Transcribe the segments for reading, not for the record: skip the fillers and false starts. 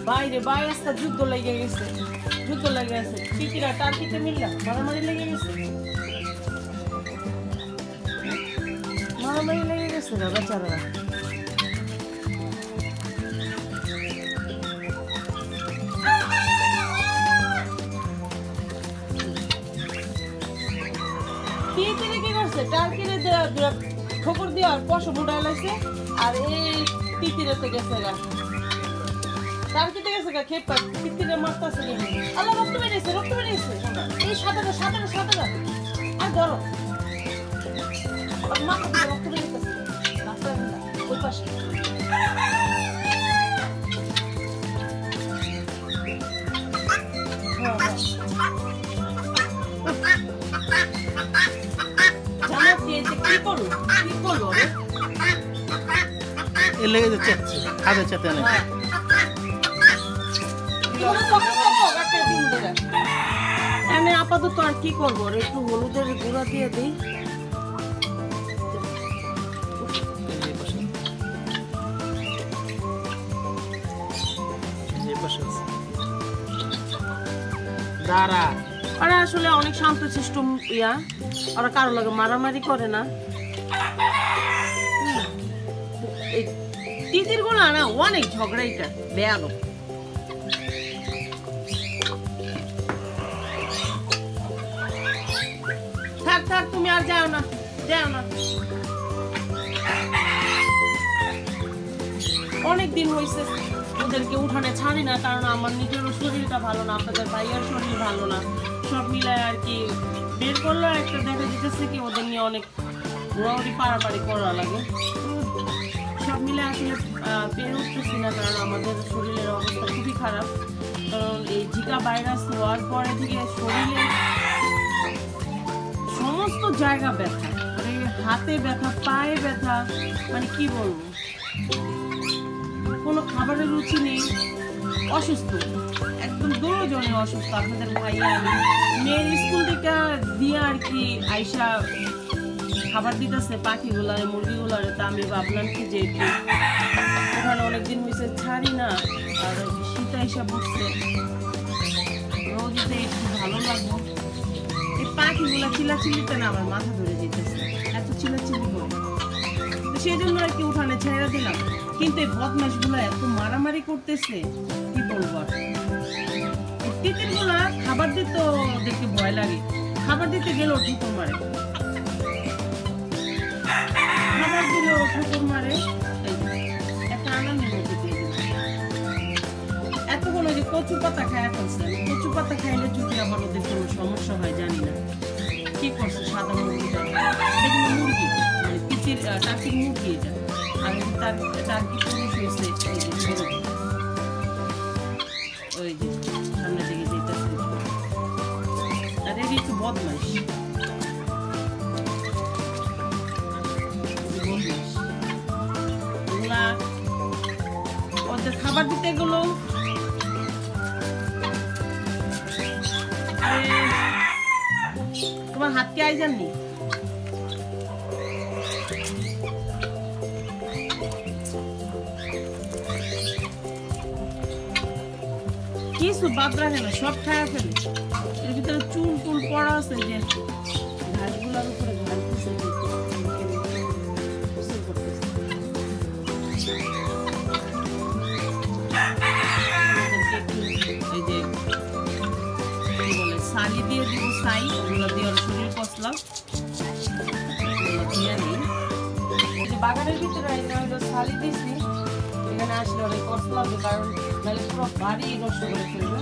বাইরে বাইরে একটা যুদ্ধ লেগে গেছে, যুদ্ধ লেগে গেছে, তিতিরা টার্কিতে মিললা মারামারি লেগে গেছে, মারামারি লেগে গেছে না বেচারা। তিতিরে কি করছে, টার্কিরে ঠোকর দিয়ে আর পশম উঠায় লাগছে, আর এই তিতিরে তো গেছে গা, টার্কিতে গেছে গা খেপা, তিতিরে মারতেছে কেন? আল্লাহ, রক্ত বেরিয়েছে, রক্ত বেরিয়েছে, এই সাঁতারা সাঁতারা সাঁতারা, আর ধরো মাথা দিয়ে রক্ত বেরিয়েছে, রাস্তায় ওই পাশে। জানো কি করো, কি করবো এ লেগে যাচ্ছে হাতে চাতে অনেক। আপাতত আর কি করবো, একটু হলুদের গুঁড়া দিয়ে দিই। দাঁড়া, ওরা আসলে অনেক শান্তশিষ্ট ইয়া, ওরা কারো লাগে মারামারি করে না। এই তিতির গুলা না অনেক ঝগড়া, এটা বেয়ানো। থাক থাক, তুমি আর যাও না, যাও না, অনেকদিন হয়েছে ওদেরকে উঠানে ছাড়ি না, কারণ আমার নিজেরও শরীরটা ভালো না, আপনাদের ভাইয়ার শরীর ভালো না, সব মিলায় আর কি বের করলে একটা দেখা যেতেছে কি ওদের নিয়ে অনেক ঘোরাঘুরি পাড়াপাড়ি করা লাগে, সব মিলে আসলে বের উঠতেছি না, কারণ আমাদের শরীরের অবস্থা খুবই খারাপ। কারণ এই জিকা ভাইরাস হওয়ার পরে থেকে শরীরে সমস্ত জায়গা ব্যথা, মানে হাতে ব্যথা, পায়ে ব্যথা, মানে কি বলবো, কোনো খাবারের রুচি নেই, অসুস্থ, একদম দুজনে অসুস্থ। আপনাদের ভাইয়া আমি মেয়ের স্কুল থেকে দিয়ে আর কি আইসা খাবার দিতেছে পাখিগুলা, মুরগিগুলার, তা আমি ভাবলাম কি যে একটু ওখানে অনেকদিন হয়েছে ছাড়ি না, আর শীত আইসা বসছে, রোদে একটু ভালো লাগবো। এই পাখিগুলা চিল্লাচিল্লিতে না আমার মাথা ধরে যেতেছে, এত চিল্লাচিল্লি করে, তো সেই জন্য আর কি উঠানে ছেড়ে দিলাম। কিন্তু এই বদমাস গুলা এত মারামারি করতেছে, কি বলবো আর। তিতির গুলা খাবার দিতে ওদেরকে ভয় লাগে, খাবার দিতে গেলেও ঠুকুর মারে, খাবার দিলেও ঠুকুর মারে। একটা আনানের মধ্যে দিয়ে দিল, এতক্ষণ ওই যে কচু পাতা খায় ফেলছে, কচু পাতা খাইলে যদি আবার ওদের কোনো সমস্যা হয় জানি না কি করছে। সাদা মুরগিটা দেখুন, মুরগি মানে তিতির টার্কির মুরগি, এটা আর তার টার্কি পুরুষ হয়েছে, এই যে ছোট, ওই যে সামনে দিকে যেতেছে, আর এর একটু বদমাইশ, ওদের খাবার দিতে গেলো তোমার হাতকে আই জাননি, কিছু বাদ রাখে না, সব খায়া ফেলে। এর ভিতরে চুল টুল পড়া আছে, যে ঘাসগুলার উপরে ঘালতেছে, এই যে কি বলে সালি দিয়ে দিব, সাই ওগুলো দিয়ে শরীর কষলাম, দিয়ে নিই। এই যে বাগানের ভিতরে সালি দিয়েছি, এখানে আসলে অনেক কষ্ট লাগবে, কারণ নাহলে পুরো বাড়ি নষ্ট করে ফেলবে।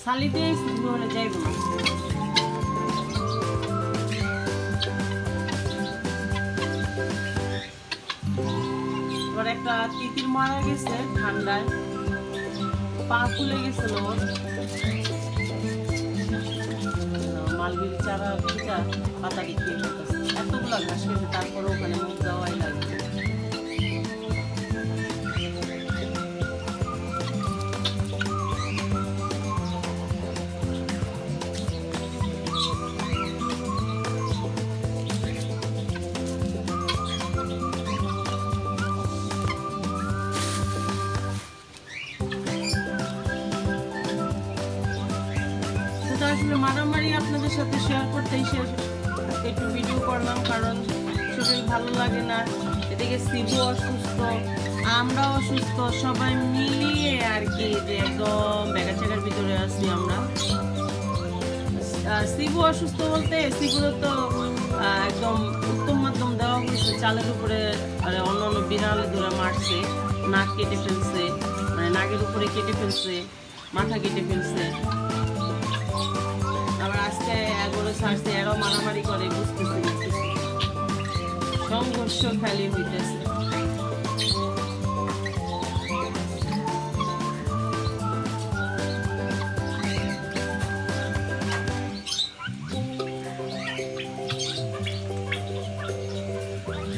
সালি দিয়ে হলে যাইব না। এবার একটা তিতির মারা গেছে ঠান্ডায়, পা ফুলে গেছিল, মালবেরি চারা পাতা বিক্রি করতেছে, এতগুলা ঘাস খেয়েছে, তারপরে ওখানে মুখ দেওয়াই লাগে। আপনাদের সাথে শেয়ার করতে একটু ভিডিও করলাম, কারণ শরীর ভালো লাগে না। এদিকে শিবু অসুস্থ, আমরাও অসুস্থ, সবাই মিলিয়ে আর কি যে একদম ব্যাগাচাগার ভিতরে আছি আমরা। শিবু অসুস্থ বলতে শিবুর তো একদম উত্তম মাধ্যম দেওয়া হয়েছে, চালের উপরে অন্য অন্য বিড়ালে ধরে মারছে, নাক কেটে ফেলছে, মানে নাকের উপরে কেটে ফেলছে, মাথা কেটে ফেলছে। আবার আজকে এগুলো ছাড়ছে, এরাও মারামারি করে, বুঝতেছি না কিছু, সংঘর্ষ খালি হইতেছে।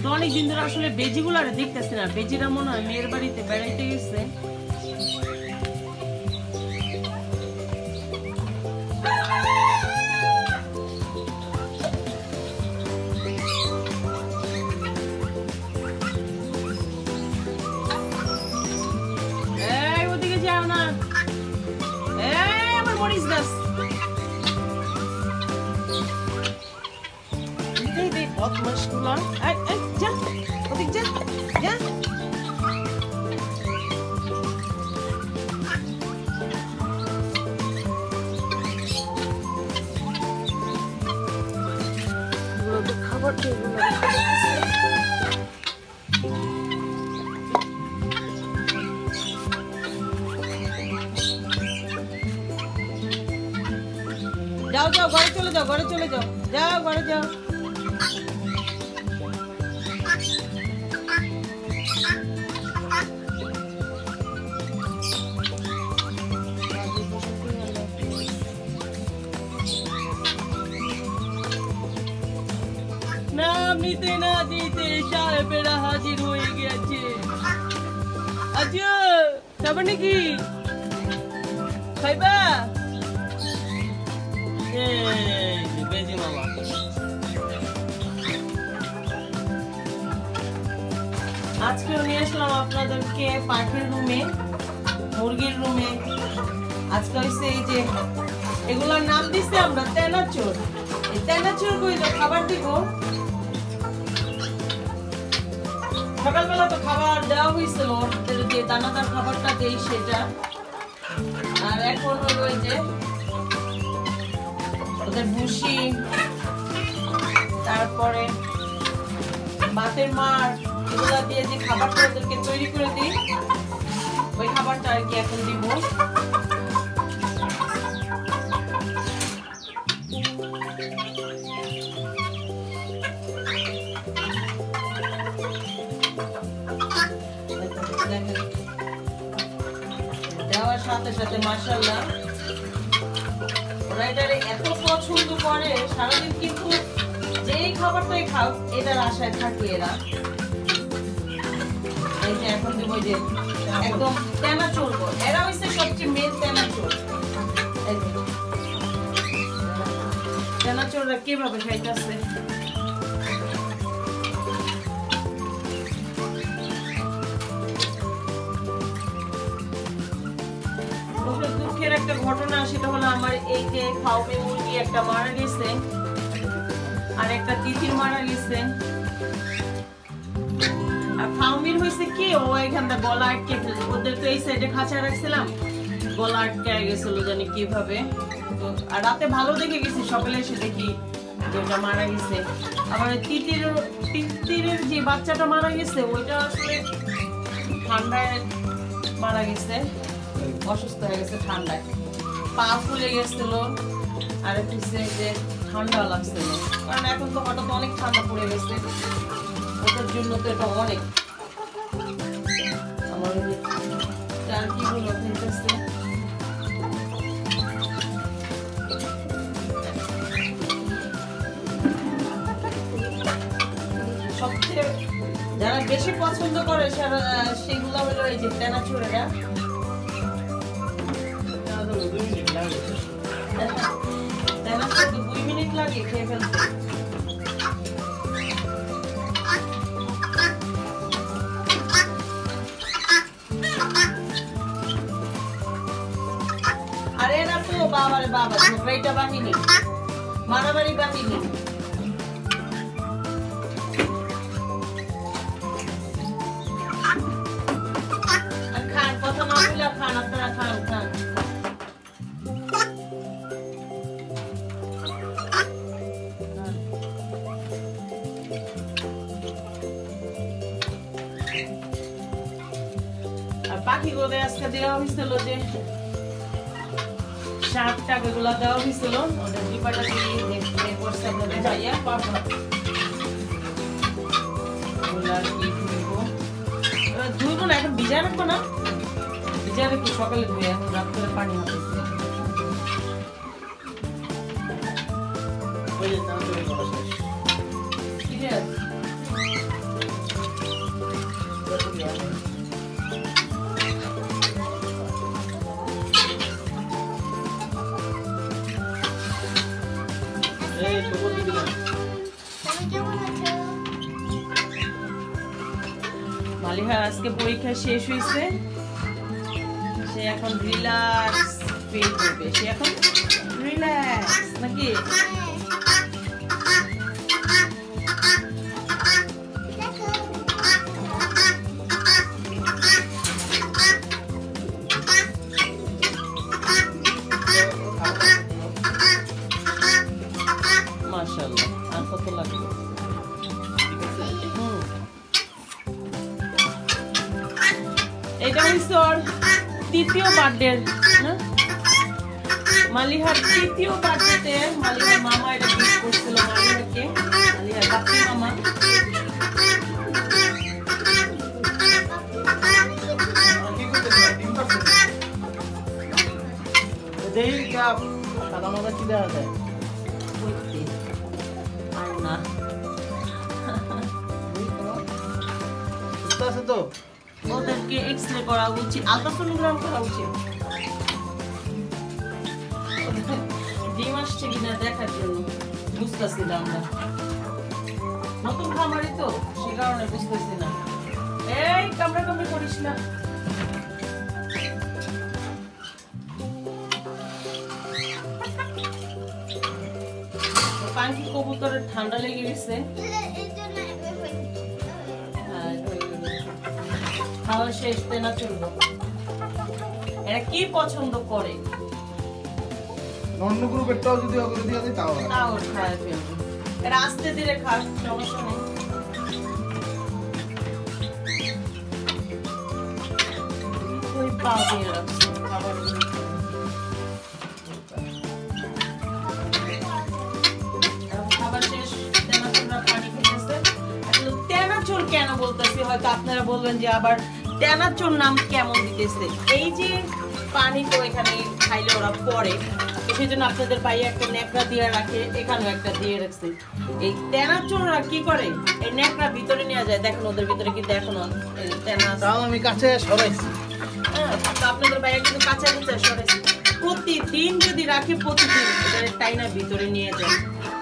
তো অনেকদিন ধরে আসলে বেজিগুলারে দেখতেছি না, বেজিরা মনে হয় মেয়ের বাড়িতে বেড়াইতে গেছে। ওদিকে যাও না, আমার মরিচ গাছ বদমাশগুলো, যা ওদিক যা যা। খাবার যাও যাও, ঘরে চলে যাও, ঘরে চলে যাও, যাও ঘরে যাও। নাম নিতে না দিতে সাহেবেরা হাজির হয়ে গেছে। আচ্ছা খাবে নাকি? খাইবা? বেজি মামা আজকেও নিয়ে আসলাম আপনাদেরকে পাখির রুমে, মুরগির রুমে। আজকে হচ্ছে এই যে এগুলোর নাম দিচ্ছি আমরা তেনাচোর। এই তেনাচোর কইলে খাবার দিব। সকালবেলা তো খাবার দেওয়া হয়েছিল, যে দানাদার খাবারটা দেই সেটা। আর এখন হলো এই যে ওদের ভুসি, তারপরে ভাতের মার, এগুলা দিয়ে যে খাবারটা ওদেরকে তৈরি করে দিই, ওই খাবারটা আর কি এখন দিব। দেওয়ার সাথে সাথে মাশাআল্লাহ ওরা এটারে এত পছন্দ করে, সারাদিন কিন্তু যেই খাবারটাই খাও এটার আশায় থাকে এরা। এই যে এখন দিব যে একদম তেনা চলবো, এরা হচ্ছে সবচেয়ে মেন তেনা চোর। তেনা চোররা কিভাবে খাইতেছে, দুঃখের একটা ঘটনা। সেটা হলো আমার এই যে ফাউমি মুরগি একটা মারা গেছে, আর একটা তিতির মারা গেছে। আর ফাউমির হয়েছে কি, ও এখানটা গলা আটকে ফেলছে। ওদের তো এই সাইডে খাঁচা রাখছিলাম, গলা আটকে গেছিল জানি কিভাবে। তো আর রাতে ভালো দেখে গেছি, সকালে এসে দেখি যে ওটা মারা গেছে। আবার তিতিরের যে বাচ্চাটা মারা গেছে, ওইটা আসলে ঠান্ডায় মারা গেছে, অসুস্থ হয়ে গেছে ঠান্ডায়, পা ফুলে গেছিল। আর হচ্ছে যে ঠান্ডা লাগছিল, কারণ এখন তো হঠাৎ অনেক ঠান্ডা পড়ে গেছে, ওটার জন্য তো এটা অনেক। আমার টার্কিগুলো খেলতেছে, সবচেয়ে যারা বেশি পছন্দ করে সেগুলো হলো এই যে তেনাচুরেরা। তেনাচুর তো 2 মিনিট লাগে খেয়ে ফেলতে। আর এরা তো বাবারে বাবা ঝগড়াইটা বাহিনী, মারামারি বাহিনী। খান, কথা না বলে খান, আপনারা খান খান। আর পাখিগুলো আজকে দেওয়া হয়েছিল যে শাক টাক এগুলো দেওয়া হয়েছিল, ওদের ডিপাটা দিয়ে করছে আপনাদের ভাইয়া পাপা ধুইব না, এখন ভিজা রাখবো না, ভিজা রেখে সকালে ধুয়ে এখন রাত করে পানি হবে। ঠিক আছে মালিহা আজকে পরীক্ষা শেষ হয়েছে, সে এখন রিল্যাক্স ফিল করবে, সে এখন রিল্যাক্স নাকি? মাশাআল্লাহ, আর কত লাগবে? এটা হচ্ছে ওর তৃতীয় বার্থডে, মালিহার তৃতীয় বার্থডেতে মালিহার মামা এটা গিফট করছিল মালিহাকে, মালিহার বাপ্পি মামা। সাদা মাদা কি দেওয়া যায়? আর না আছে তো, ওদেরকে এক্সরে করা উচিত, আলট্রাসোনোগ্রাম করা উচিত, ডিম আসছে কিনা দেখার জন্য। বুঝতেছি না, আমরা নতুন খামারি তো, সে কারণে বুঝতেছি না। এই কামড়া কামড়ি করিস না। পাখি কবুতরের ঠান্ডা লেগে গেছে, খাওয়া শেষ না চলবো। এরা কি পছন্দ করে? অন্য গ্রুপেরটাও যদি অগ্র দিয়ে দেয় তাও খায় ফেলবে। এরা আস্তে ধীরে খায়, সমস্যা নেই। ওই পা দিয়ে রাখছে খাবার। খাবার শেষ, তেনাচুররা পানি খেতেছে। তেনাচুর কেন বলতেছি হয়তো আপনারা বলবেন যে আবার তেনাচুর নাম কেমন দিতেছে। এই যে পানি তো এখানে খাইলে ওরা পড়ে, সেই জন্য আপনাদের পায়ে একটা নেকড়া দিয়ে রাখে, এখানেও একটা দিয়ে রাখছে। এই তেনাচুররা কি করে, এই নেকড়া ভিতরে নিয়ে যায়। দেখেন ওদের ভিতরে কিন্তু এখনো তেনা আছে। আমি কাছে সরাইছি, তো আপনাদের বাইরে কিন্তু কাঁচা নিচে সরাইছি। প্রতিদিন যদি রাখে, প্রতিদিন এটার টাইনা ভিতরে নিয়ে যায়,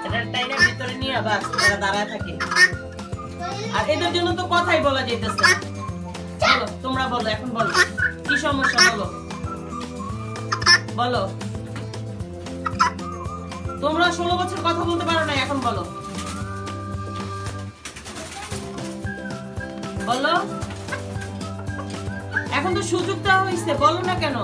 এটার টাইনা ভিতরে নিয়ে বাস এরা দাঁড়ায় থাকে। আর এদের জন্য তো কথাই বলা যাইতেছে। বলো তোমরা, বলো এখন, বলো কি সমস্যা, বলো বলো। তোমরা 16 বছর কথা বলতে পারো না, এখন বলো বলো। এখন তো সুযোগ দেওয়া হয়েছে, বলো না কেন?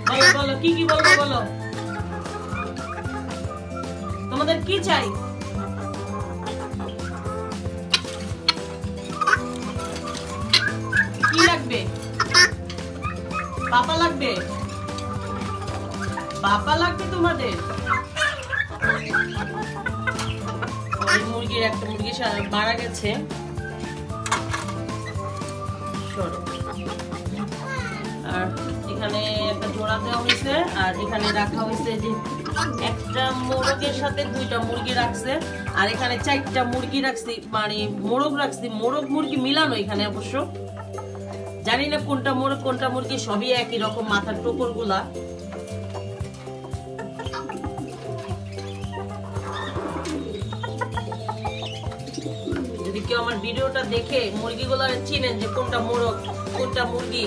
বলো বলো, কি কি বলবো বলো। তোমাদের কি চাই? কি লাগবে? পাপা লাগবে? পাপা লাগবে তোমাদের? ওই মুরগির একটা মুরগি মারা গেছে, আর এখানে একটা জোড়া দেওয়া হয়েছে, আর এখানে রাখা হয়েছে যে একটা মোরগের সাথে 2টা মুরগি রাখছে, আর এখানে 4টা মুরগি রাখছি, মানে মোরগ রাখছি। মোরগ মুরগি মিলানো এখানে, অবশ্য জানি না কোনটা মোরগ কোনটা মুরগি, সবই একই রকম মাথার টোপর গুলা। যদি কেউ আমার ভিডিওটা দেখে মুরগিগুলা চিনেন যে কোনটা মোরগ কোনটা মুরগি,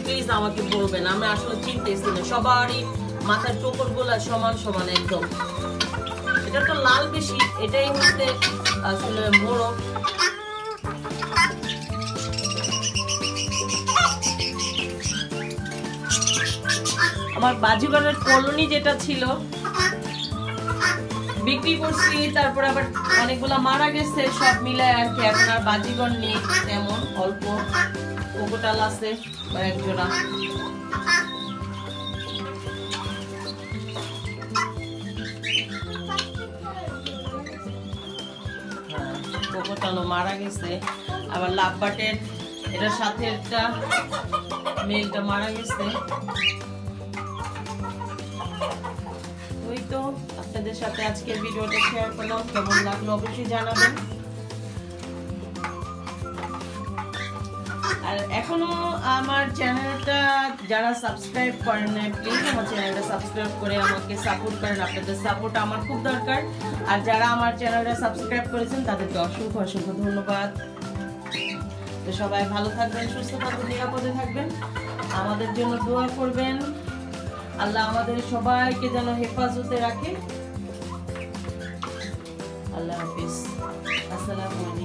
প্লিজ আমাকে বলবেন, আমি আসলে চিনতেছি না। সবারই মাথার টোপর গুলা সমান সমান একদম। এটা তো লাল বেশি, এটাই হচ্ছে আসলে মোরগ। আমার বাজিগরের কলোনি যেটা ছিল বিক্রি করছি, তারপর আবার অনেকগুলা মারা গেছে, সব মিলায় আর কি। এখন আর বাজিগর নেই তেমন, অল্প কোকোটাল আছে এক জোড়া। কোকোটালও মারা গেছে। আবার লাভবাটের এটার সাথে একটা মেলটা মারা গেছে। ওই তো আপনাদের সাথে আজকের ভিডিওটা শেয়ার করলাম, কেমন লাগলো অবশ্যই জানাবেন। আর এখনো আমার চ্যানেলটা যারা সাবস্ক্রাইব করেন না, প্লিজ আমার চ্যানেলটা সাবস্ক্রাইব করে আমাকে সাপোর্ট করেন। আপনাদের সাপোর্ট আমার খুব দরকার। আর যারা আমার চ্যানেলটা সাবস্ক্রাইব করেছেন তাদেরকে অসংখ্য অসংখ্য ধন্যবাদ। তো সবাই ভালো থাকবেন, সুস্থ থাকবেন, নিরাপদে থাকবেন, আমাদের জন্য দোয়া করবেন। আল্লাহ আমাদের সবাইকে যেন হেফাজতে রাখে। আল্লাহ হাফিজ। আসসালামু আলাইকুম।